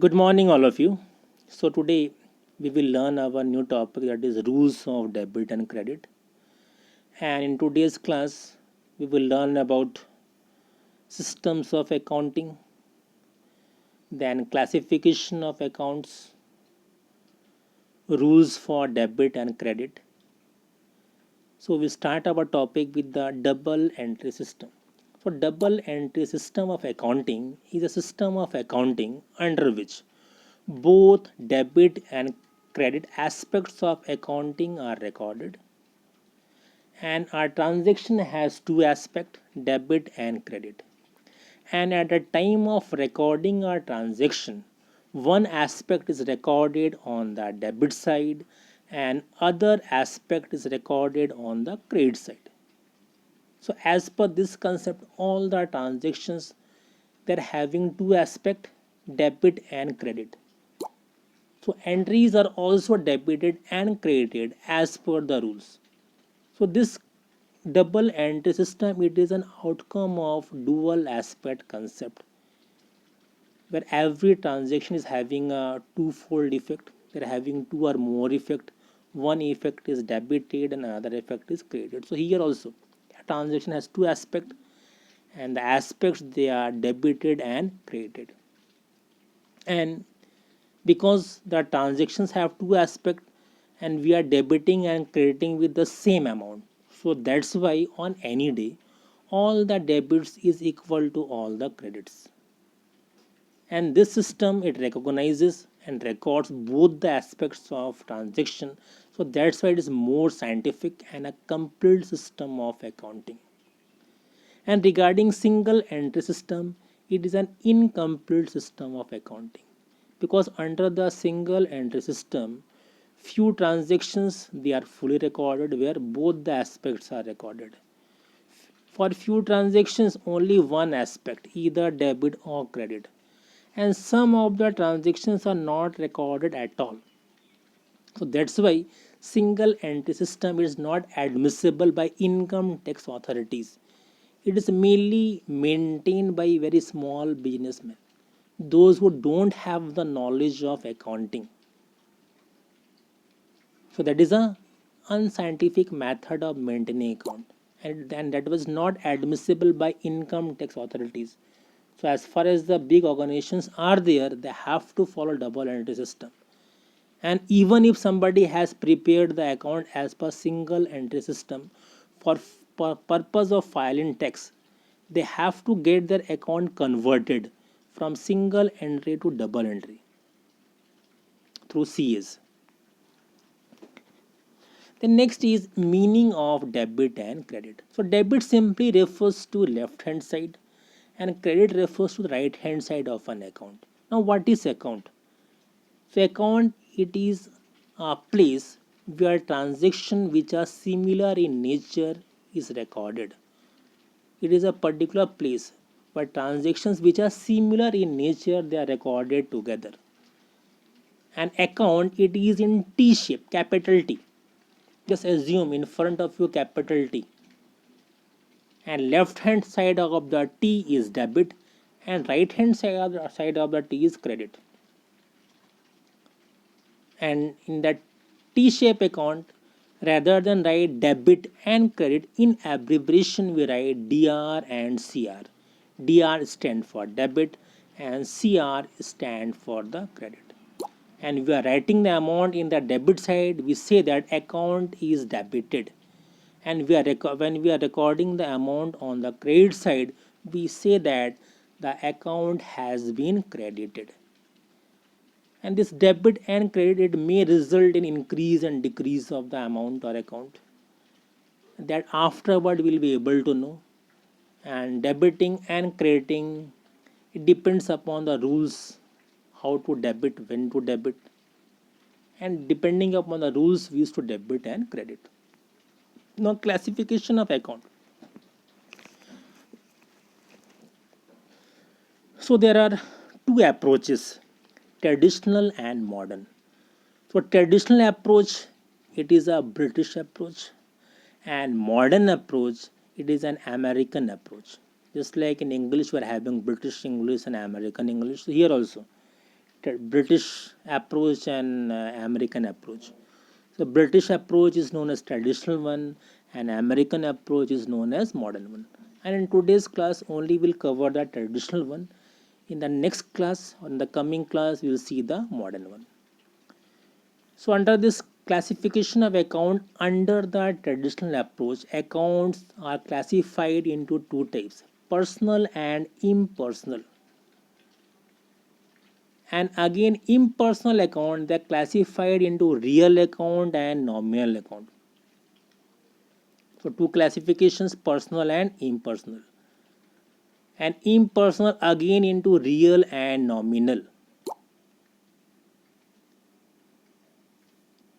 Good morning, all of you. So, today we will learn our new topic, that is rules of debit and credit. And in today's class, we will learn about systems of accounting, then classification of accounts, rules for debit and credit. So, we start our topic with the double entry system. So, double entry system of accounting is a system of accounting under which both debit and credit aspects of accounting are recorded, and our transaction has two aspects, debit and credit. And at the time of recording our transaction, one aspect is recorded on the debit side and other aspect is recorded on the credit side. So as per this concept, all the transactions, they're having two aspects, debit and credit. So entries are also debited and credited as per the rules. So this double entry system, it is an outcome of dual aspect concept, where every transaction is having a twofold effect. They're having two or more effect. One effect is debited and another effect is credited. So here also a transaction has two aspects, and the aspects, they are debited and credited. And because the transactions have two aspects and we are debiting and crediting with the same amount, so that's why on any day all the debits is equal to all the credits. And this system, it recognizes and records both the aspects of transaction. So that's why it is more scientific and a complete system of accounting. And regarding single entry system, it is an incomplete system of accounting, because under the single entry system, few transactions, they are fully recorded where both the aspects are recorded. For few transactions, only one aspect, either debit or credit, and some of the transactions are not recorded at all. So that's why single entry system is not admissible by income tax authorities. It is mainly maintained by very small businessmen, those who don't have the knowledge of accounting. So that is a unscientific method of maintaining account, and that was not admissible by income tax authorities. So as far as the big organizations are there, they have to follow double entry system. And even if somebody has prepared the account as per single entry system for purpose of filing tax, they have to get their account converted from single entry to double entry through CAs. The next is meaning of debit and credit. So debit simply refers to left hand side and credit refers to the right hand side of an account. Now what is account? So account, it is a place where transactions which are similar in nature is recorded. It is a particular place where transactions which are similar in nature, they are recorded together. An account, it is in T shape, capital T. Just assume in front of you capital T, and left hand side of the T is debit and right hand side of the T is credit. And in that T shape account, rather than write debit and credit, in abbreviation we write DR and CR. DR stand for debit and CR stand for the credit. And we are writing the amount in the debit side, we say that account is debited. And when we are recording the amount on the credit side, we say that the account has been credited. And this debit and credit, it may result in increase and decrease of the amount or account, that afterward we'll be able to know. And debiting and crediting, it depends upon the rules, how to debit, when to debit, and depending upon the rules we use to debit and credit. Now classification of account. So there are two approaches, traditional and modern. So traditional approach, it is a British approach, and modern approach, it is an American approach. Just like in English we are having British English and American English, so here also British approach and American approach. So British approach is known as traditional one and American approach is known as modern one. And in today's class only we'll cover the traditional one. In the next class, on the coming class, we will see the modern one. So under this classification of account, under the traditional approach, accounts are classified into two types, personal and impersonal. And again, impersonal account, they are classified into real account and nominal account. So two classifications, personal and impersonal. And impersonal again into real and nominal.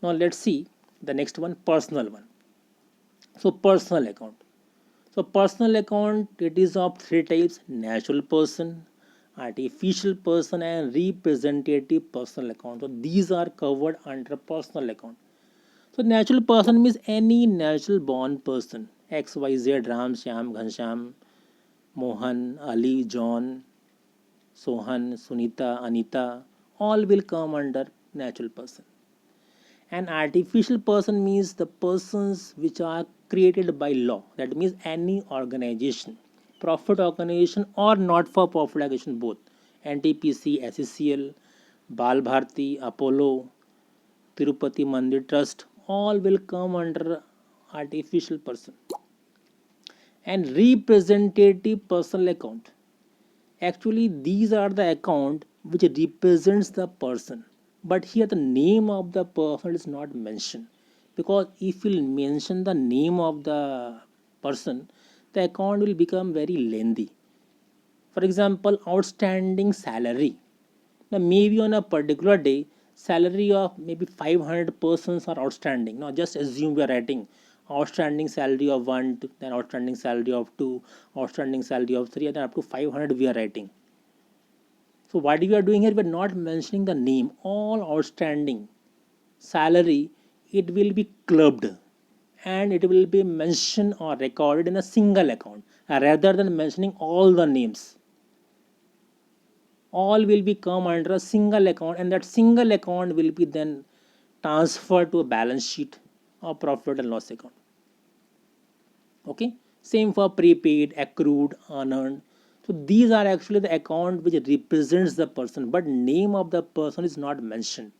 Now let's see the next one, personal one. So personal account. So personal account, it is of three types, natural person, artificial person and representative personal account. So these are covered under personal account. So natural person means any natural born person, X, Y, Z, Ram, Shyam, Ghanshyam, Mohan, Ali, John, Sohan, Sunita, Anita, all will come under natural person. An artificial person means the persons which are created by law. That means any organization, profit organization or not for profit organization both. NTPC, SECL, Bal Bharti, Apollo, Tirupati Mandir Trust, all will come under artificial person. And representative personal account. Actually, these are the account which represents the person. But here the name of the person is not mentioned. Because if you mention the name of the person, the account will become very lengthy. For example, outstanding salary. Now maybe on a particular day, salary of maybe 500 persons are outstanding. Now just assume we are writing outstanding salary of 1, then outstanding salary of 2, outstanding salary of 3, and then up to 500 we are writing. So what we are doing here, we are not mentioning the name. All outstanding salary, it will be clubbed and it will be mentioned or recorded in a single account rather than mentioning all the names. All will be come under a single account and that single account will be then transferred to a balance sheet or profit and loss account. Okay, same for prepaid, accrued, unearned. So these are actually the account which represents the person, but name of the person is not mentioned.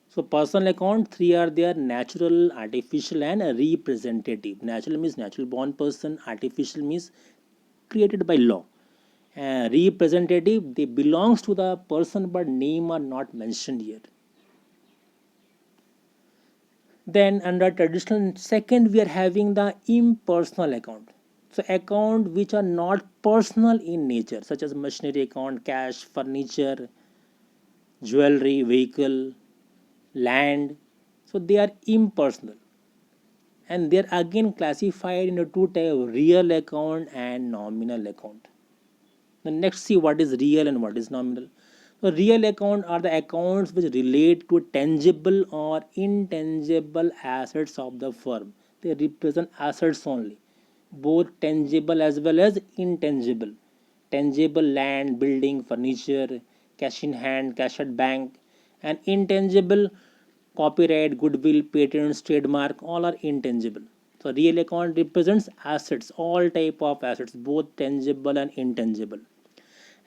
So personal account, three are there, natural, artificial and representative. Natural means natural born person, artificial means created by law. Representative, they belongs to the person but name are not mentioned here. Then under traditional second we are having the impersonal account. So account which are not personal in nature, such as machinery account, cash, furniture, jewelry, vehicle, land. So they are impersonal. And they are again classified into two types, real account and nominal account. The next see what is real and what is nominal. So real account are the accounts which relate to tangible or intangible assets of the firm. They represent assets only, both tangible as well as intangible. Tangible land, building, furniture, cash in hand, cash at bank, and intangible copyright, goodwill, patents, trademark, all are intangible. So real account represents assets, all type of assets, both tangible and intangible.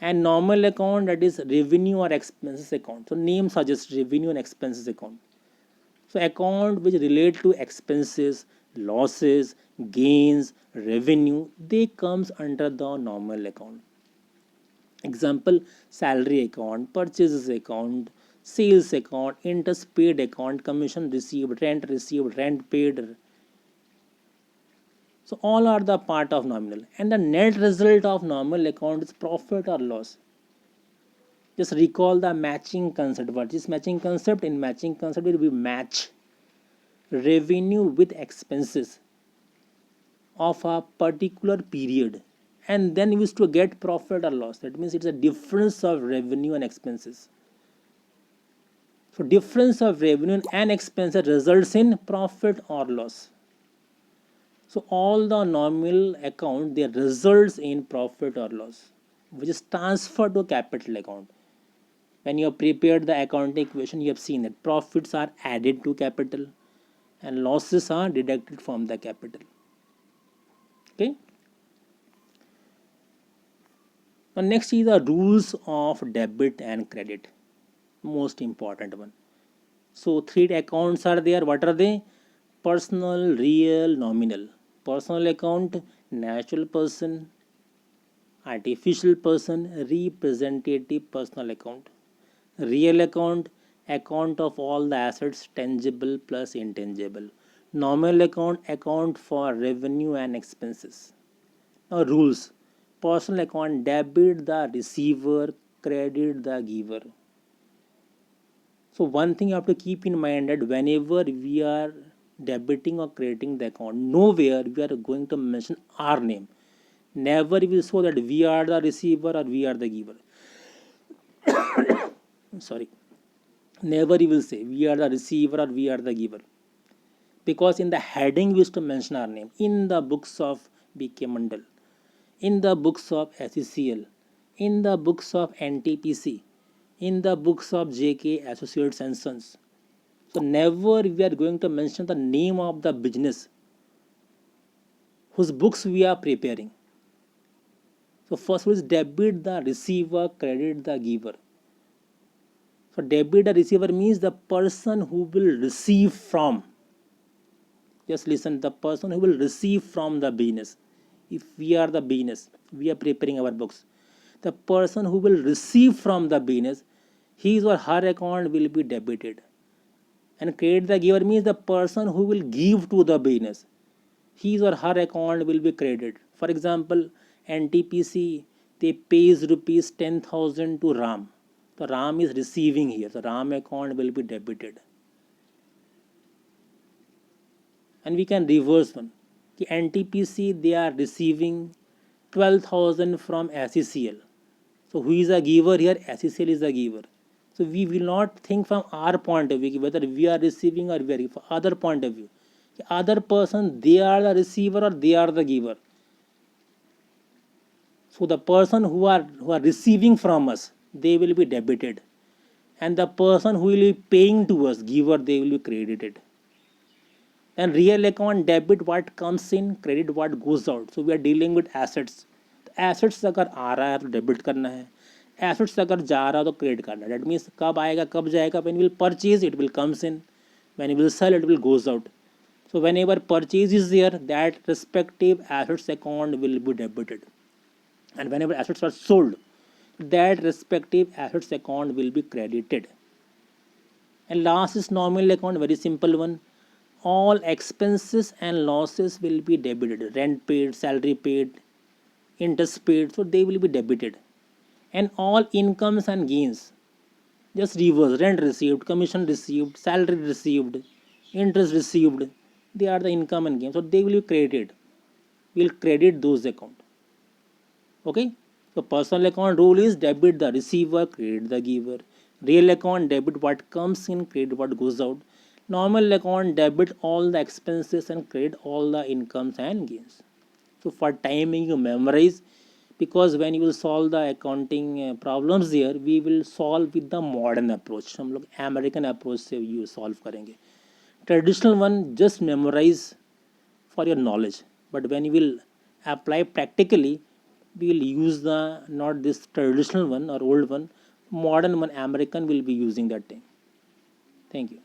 And normal account, that is revenue or expenses account. So name suggests revenue and expenses account. So account which relate to expenses, losses, gains, revenue, they comes under the normal account. Example, salary account, purchases account, sales account, interest paid account, commission received, rent paid. So all are the part of nominal. And the net result of normal account is profit or loss. Just recall the matching concept. What is matching concept? In matching concept, it will be match revenue with expenses of a particular period, and then used to get profit or loss. That means it's a difference of revenue and expenses. So difference of revenue and expenses results in profit or loss. So all the nominal account, they results in profit or loss, which is transferred to capital account. When you have prepared the accounting equation, you have seen that profits are added to capital and losses are deducted from the capital. Okay. Now next is the rules of debit and credit, most important one. So three accounts are there. What are they? Personal, real, nominal. Personal account, natural person, artificial person, representative personal account. Real account, account of all the assets, tangible plus intangible. Nominal account, account for revenue and expenses. Now rules. Personal account, debit the receiver, credit the giver. So one thing you have to keep in mind that whenever we are debiting or crediting the account, nowhere we are going to mention our name. Never will show that we are the receiver or we are the giver. Sorry. Never you will say we are the receiver or we are the giver. Because in the heading we used to mention our name. In the books of BK Mandal, in the books of SECL, in the books of NTPC, in the books of JK Associates and Sons. So never we are going to mention the name of the business whose books we are preparing. So first is debit the receiver, credit the giver. So debit the receiver means the person who will receive from. Just listen, the person who will receive from the business. If we are the business, we are preparing our books. The person who will receive from the business, his or her account will be debited. And credit the giver means the person who will give to the business, his or her account will be credited. For example, NTPC, they pays rupees 10,000 to Ram. The Ram is receiving here. The Ram account will be debited. And we can reverse one. The NTPC, they are receiving 12,000 from SECL. So who is a giver here? SECL is a giver. So we will not think from our point of view whether we are receiving or we are from other point of view. The other person, they are the receiver or they are the giver. So the person who are receiving from us, they will be debited. And the person who will be paying to us, giver, they will be credited. And real account debit what comes in, credit what goes out. So we are dealing with assets. Assets अगर आ रहा है तो debit करना है, assets अगर जा रहा है तो क्रेडिट करना है. That means कब आएगा कब जाएगा. When we will purchase it will comes in, when we will sell it will goes out. So whenever purchase is there, that respective assets account will be debited. And whenever assets are sold, that respective assets account will be credited. And last is nominal account, very simple one. All expenses and losses will be debited. Rent paid, salary paid, interest paid, so they will be debited. And all incomes and gains, just reverse. Rent received, commission received, salary received, interest received, they are the income and gains, so they will be credited. We'll credit those accounts. Okay. So personal account rule is debit the receiver, credit the giver. Real account debit what comes in, credit what goes out. Normal account debit all the expenses and credit all the incomes and gains. So for timing you memorize, because when you will solve the accounting problems here, we will solve with the modern approach. हम लोग American approach से ये solve करेंगे. Traditional one just memorize for your knowledge, but when you will apply practically, we will use the not this traditional one or old one, modern one, American will be using that thing. Thank you.